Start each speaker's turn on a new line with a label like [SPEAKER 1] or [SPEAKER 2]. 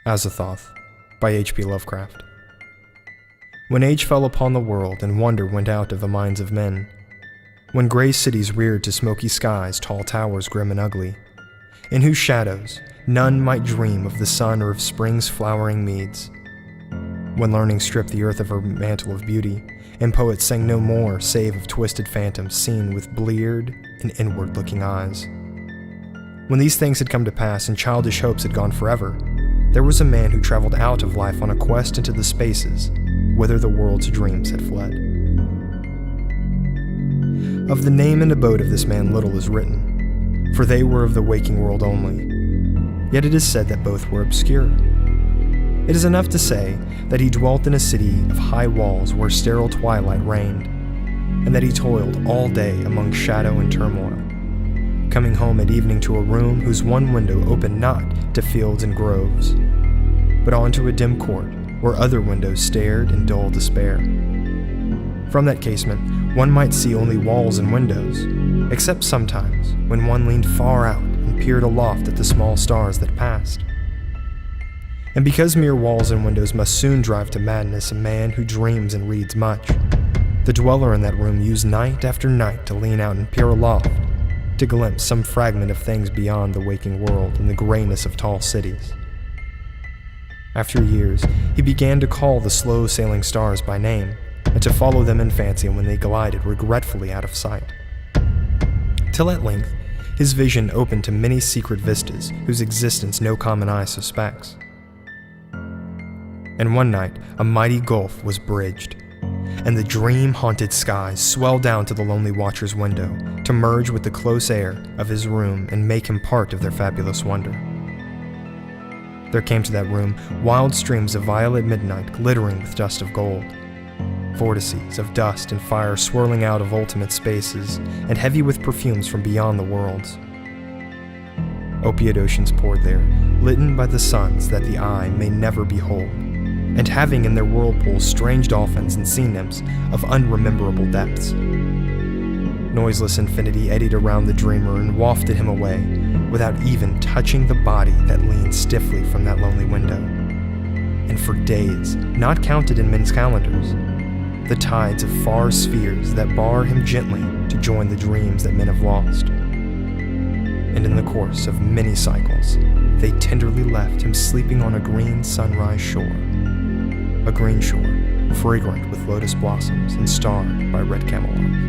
[SPEAKER 1] Azathoth by H.P. Lovecraft. When age fell upon the world and wonder went out of the minds of men, when gray cities reared to smoky skies tall towers grim and ugly, in whose shadows none might dream of the sun or of spring's flowering meads, when learning stripped the earth of her mantle of beauty, and poets sang no more save of twisted phantoms seen with bleared and inward-looking eyes. When these things had come to pass and childish hopes had gone forever, there was a man who traveled out of life on a quest into the spaces whither the world's dreams had fled. Of the name and abode of this man little is written, for they were of the waking world only, yet it is said that both were obscure. It is enough to say that he dwelt in a city of high walls where sterile twilight reigned, and that he toiled all day among shadow and turmoil, coming home at evening to a room whose one window opened not to fields and groves, but onto a dim court where other windows stared in dull despair. From that casement, one might see only walls and windows, except sometimes when one leaned far out and peered aloft at the small stars that passed. And because mere walls and windows must soon drive to madness a man who dreams and reads much, the dweller in that room used night after night to lean out and peer aloft, to glimpse some fragment of things beyond the waking world and the grayness of tall cities. After years, he began to call the slow-sailing stars by name, and to follow them in fancy when they glided regretfully out of sight. Till at length, his vision opened to many secret vistas whose existence no common eye suspects. And one night, a mighty gulf was bridged, and the dream-haunted skies swelled down to the lonely watcher's window to merge with the close air of his room and make him part of their fabulous wonder. There came to that room wild streams of violet midnight glittering with dust of gold, vortices of dust and fire swirling out of ultimate spaces and heavy with perfumes from beyond the worlds. Opiate oceans poured there, litten by the suns that the eye may never behold, and having in their whirlpools strange dolphins and sea nymphs of unrememberable depths. Noiseless infinity eddied around the dreamer and wafted him away, without even touching the body that leaned stiffly from that lonely window. And for days, not counted in men's calendars, the tides of far spheres that bar him gently to join the dreams that men have lost. And in the course of many cycles, they tenderly left him sleeping on a green sunrise shore, a green shore fragrant with lotus blossoms and starred by red camelot.